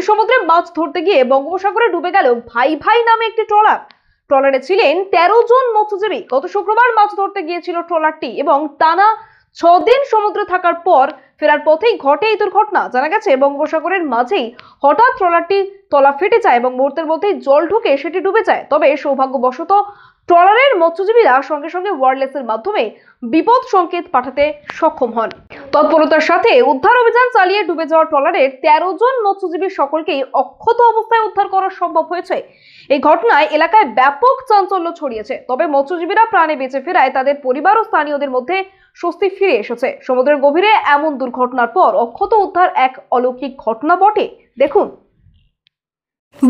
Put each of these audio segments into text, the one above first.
সমুদ্রে মাছ ধরতে গিয়ে বঙ্গোপসাগরে ডুবে গেল ভাই ভাই নামে একটি ট্রলার। ট্রলারে ছিলেন 13 জন মৎস্যজীবী। গত শুক্রবার মাছ ধরতে গিয়েছিল ট্রলারটি এবং টানা 6 দিন সমুদ্রে থাকার পর ফেরার পথেই ঘটে এই দুর্ঘটনা। জানা গেছে বঙ্গোপসাগরের মাঝেই হঠাৎ ট্রলারটি তলা ফেটে যায় এবং মুহূর্তের মধ্যেই জল ঢুকে সেটি ডুবে যায়। তবে সৌভাগ্যবশত ট্রলারের মৎস্যজীবীরা সঙ্গে সঙ্গে ওয়্যারলেসের মাধ্যমে বিপদ সংকেত পাঠাতে সক্ষম হন। তৎপরতার সাথে উদ্ধার অভিযান চালিয়ে ডুবে যাওয়া ট্রলারের 13 জন মৎস্যজীবীর সকলকেই অক্ষত অবস্থায় উদ্ধার করা সম্ভব হয়েছে। এই ঘটনায় এলাকায় ব্যাপক চাঞ্চল্য ছড়িয়েছে। তবে মৎস্যজীবীরা প্রাণে বেঁচে ফেরায় তাদের পরিবার ও স্থানীয়দের মধ্যে স্বস্তি ফিরে এসেছে। সমুদ্রের গভীরে এমন দুর্ঘটনার পর অক্ষত উদ্ধার এক অলৌকিক ঘটনা বটে। দেখুন,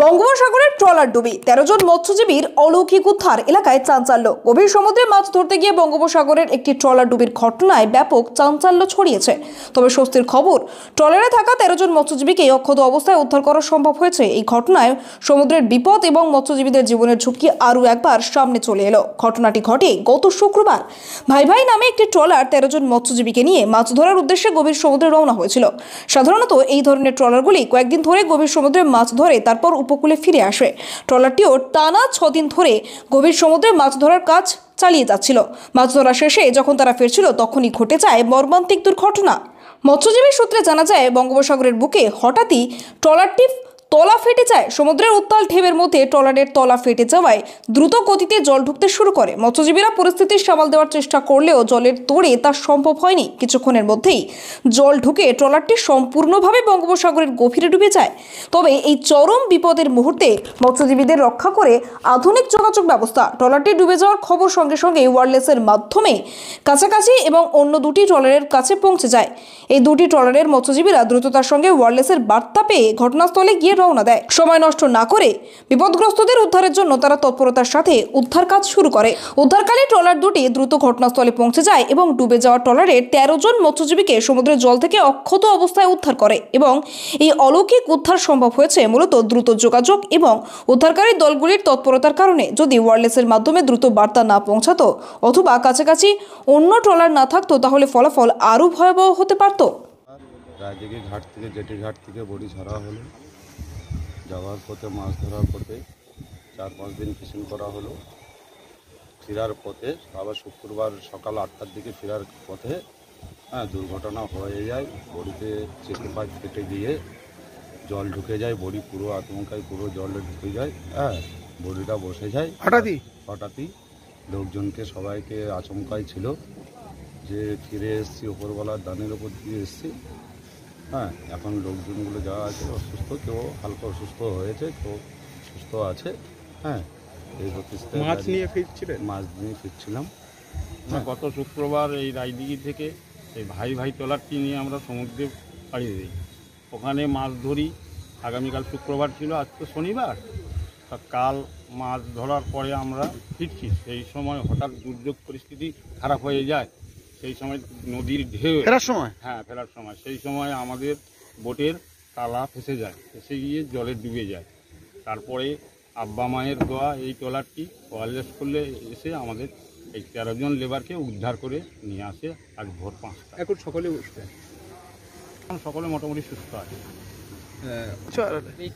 বঙ্গোপসাগরের ট্রলার ডুবি, 13 জন মৎস্যজীবীর অলৌকিক উদ্ধার, এলাকায় চাঞ্চল্য। গভীর সমুদ্রে মাছ ধরতে গিয়ে বঙ্গোপসাগরের একটি ট্রলার ডুবির ঘটনায় ব্যাপক চাঞ্চল্য ছড়িয়েছে। তবে স্বস্তির খবর, ট্রলারে থাকা 13 জন মৎস্যজীবীকে অক্ষত অবস্থায় উদ্ধার করা সম্ভব হয়েছে। এই ঘটনায় সমুদ্রের বিপদ এবং মৎস্যজীবীদের জীবনের ঝুঁকি আরও একবার সামনে চলে এলো। ঘটনাটি ঘটে গত শুক্রবার। ভাই ভাই নামে একটি ট্রলার 13 জন মৎস্যজীবীকে নিয়ে মাছ ধরার উদ্দেশ্যে গভীর সমুদ্রে রওনা হয়েছিল। সাধারণত এই ধরনের ট্রলারগুলি কয়েকদিন ধরে গভীর সমুদ্রে মাছ ধরে তারপর উপকূলে ফিরে আসে। ট্রলারটিও টানা 6 দিন ধরে গভীর সমুদ্রে মাছ ধরার কাজ চালিয়ে যাচ্ছিল। মাছ ধরা শেষে যখন তারা ফিরছিল তখনই ঘটে যায় মর্মান্তিক দুর্ঘটনা। মৎস্যজীবী সূত্রে জানা যায়, বঙ্গোপসাগরের বুকে হঠাৎই ট্রলারটি তলা ফেটে যায়। সমুদ্রের উত্তাল ঢেউয়ের মধ্যে ট্রলারের তলা ফেটে যাওয়ায় দ্রুত গতিতে জল ঢুকতে শুরু করে। মৎস্যজীবীরা পরিস্থিতি সামাল দেওয়ার চেষ্টা করলেও জলের তোড়ে তা সম্ভব হয়নি। কিছুক্ষণের মধ্যেই জল ঢুকে ট্রলারটি সম্পূর্ণভাবে বঙ্গোপসাগরের গভীরে ডুবে যায়। তবে এই চরম বিপদের মুহূর্তে মৎস্যজীবীদের রক্ষা করে আধুনিক যোগাযোগ ব্যবস্থা। ট্রলারটি ডুবে যাওয়ার খবর সঙ্গে সঙ্গে ওয়্যারলেসের মাধ্যমে কাছাকাছি এবং অন্য দুটি ট্রলারের কাছে পৌঁছে যায়। এই দুটি ট্রলারের মৎস্যজীবীরা দ্রুততার সঙ্গে ওয়্যারলেসের বার্তা পেয়ে ঘটনাস্থলে গিয়ে রওনা দেয়। সময় নষ্ট না করে বিপদগ্রস্তদের উদ্ধারের জন্য তারা তৎপরতার সাথে উদ্ধার কাজ শুরু করে। উদ্ধারকালে ট্রলার দুটি দ্রুত ঘটনাস্থলে পৌঁছে যায় এবং ডুবে যাওয়া ট্রলারের 13 জন মৎস্যজীবীকে সমুদ্রের জল থেকে অক্ষত অবস্থায় উদ্ধার করে। এবং এই অলৌকিক উদ্ধার সম্ভব হয়েছে মূলত দ্রুত যোগাযোগ এবং উদ্ধারকারী দলগুলির তৎপরতার কারণে। যদি ওয়্যারলেসের মাধ্যমে দ্রুত বার্তা না পৌঁছাতো অথবা কাছাকাছি অন্য ট্রলার না থাকতো তাহলে ফলাফল আরও ভয়াবহ হতে পারত। রায়দিঘি ঘাট থেকে জেটি ঘাট থেকে বড়ি ছাড়া হলো, যাওয়ার পথে মাছ ধরার পথে 4-5 দিন ফিশিং করা হলো। ফেরার পথে আবার শুক্রবার সকাল 8টার দিকে ফেরার পথে দুর্ঘটনা হয়ে যায়। বড়িতে চেপে পাইপ ফেটে গিয়ে জল ঢুকে যায়। বড়ি পুরো আতঙ্কায় পুরো জলে ঢুকে যায়। বড়িটা বসে যায় হঠাৎই। লোকজনকে সবাইকে আচমকাই ছিল যে ফিরে এসেছি, ওপরবেলার দানের ওপর দিয়ে এসেছি। এখন লোকজনগুলো যাওয়া আছে অসুস্থ, কেউ হালকা অসুস্থ হয়েছে, কেউ সুস্থ আছে। এই মাছ নিয়ে ফিরছিলাম। গত শুক্রবার এই রায়দিঘি থেকে এই ভাই ভাই ট্রলারটি নিয়ে আমরা সমুদ্রে পাড়ি দিই। ওখানে মাছ ধরি। আগামীকাল শুক্রবার ছিল, আজ তো শনিবার। তা কাল মাছ ধরার পরে আমরা ফিরছি, সেই সময় হঠাৎ দুর্যোগ পরিস্থিতি খারাপ হয়ে যায়। সেই সময় নদীর ঢেউ ফেরার সময় সেই সময় আমাদের বোটের তালা ফেসে যায়, ফেসে গিয়ে জলে ডুবে যায়। তারপরে আব্বা মায়ের দোয়া এই ট্রলারটি ওয়্যারলেস করলে এসে আমাদের এই 13 জন লেবারকে উদ্ধার করে নিয়ে আসে আজ ভোর 5টা। এখন সকলে মোটামুটি সুস্থ আছে।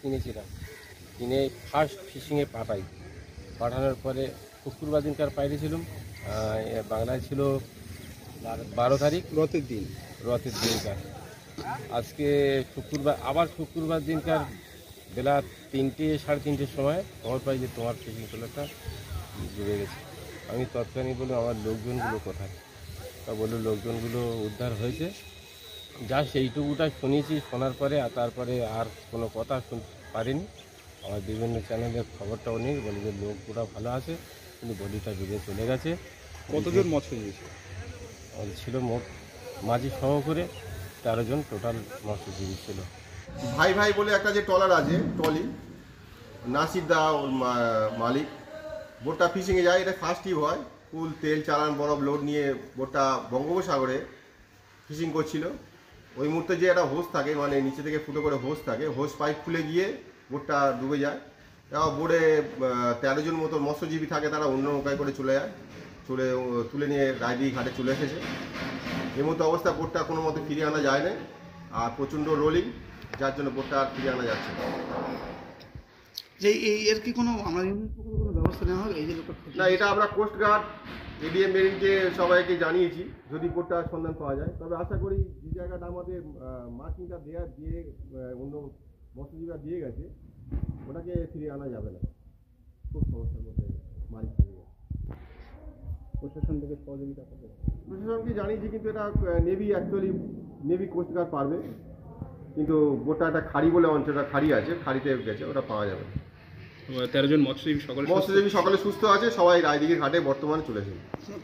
কিনেছিলাম, কিনে ফার্স্ট ফিশিংয়ে পাঠানোর পরে শুক্রবার দিনকার পাইছিলাম। বাংলায় ছিল 12 তারিখ রথের দিনকার। আজকে শুক্রবার, আবার শুক্রবার দিনকার বেলা 3-3:30 সময় খবর পাই যে তোমার ফিশিং ট্রলারটা ডুবে গেছে। আমি তৎক্ষণাৎ বলি আমার লোকজনগুলো কোথায়? তা বললো লোকজনগুলো উদ্ধার হয়েছে। যা সেইটুকুটা শুনেছি, শোনার পরে তারপরে আর কোনো কথা শুনতে পারিনি। আমার বিভিন্ন চ্যানেলের খবরটাও নেই, বলে যে লোকগুলো ভালো আছে কিন্তু বডিটা ডুবে চলে গেছে। কতজন মৎস্যজীবী ছিল? মোট মাঝি সহ করে 13 জন টোটাল মৎস্যজীবী ছিল। ভাই ভাই বলে একটা যে ট্রলার আছে, ট্রলি, নাসির দা ওর মালিক। বোটটা ফিশিংয়ে যায়, এটা ফার্স্ট ট্রিপ হয়। ফুল তেল চালান বরফ লোড নিয়ে বোটটা বঙ্গোপসাগরে ফিশিং করছিল। ওই মুহূর্তে যে একটা হোস থাকে, মানে নিচে থেকে ফুটো করে হোস থাকে, হোস পাইপ খুলে গিয়ে বোটটা ডুবে যায়। এবার বোটে 13 জন মতো মৎস্যজীবী থাকে, তারা অন্য নৌকায় করে চলে যায়। তুলে নিয়ে রায়দিঘি ঘাটে চলে এসেছে। এই মতো অবস্থা বোটটা কোনো মতে ফিরিয়ে আনা যায় না। আর প্রচণ্ড রোলিং, যার জন্য বোটটা আর ফিরে আনা যাচ্ছে না। যে এর কি কোনো আমাদের কোনো ব্যবস্থা নেওয়া হবে এই যে লোকটা না, এটা আমরা কোস্টগার্ড এডিএম মেরিনকে সবাইকে জানিয়েছি যদি বোটটার সন্ধান পাওয়া যায়। তবে আশা করি যে জায়গাটা আমাদের মার্কিংটা দিয়ে অন্য মৎস্যজীবীরা দিয়ে গেছে ওটাকে ফিরিয়ে আনা যাবে না, খুব সমস্যার মধ্যে মালিক হয়ে গেছে। প্রশাসন থেকে সহযোগিতা পাবে। প্রশাসনকে জানিয়েছি কিন্তু এটা নেভি কোস্টগার্ড পারবে, কিন্তু বোটটা একটা খাড়ি বলে অঞ্চলটা খাড়ি আছে, খাড়িতে গেছে, ওটা পাওয়া যাবে না। 13 জন মৎস্যজীবী সকলে সুস্থ আছে, সবাই রায়দিঘির ঘাটে বর্তমানে চলেছে।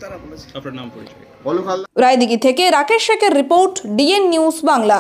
তারা বলেছে। আপনার নাম পরিচয়? অলুক হালদার। রায়দিঘি থেকে রাকেশ শেখের রিপোর্ট, ডিএন নিউজ বাংলা।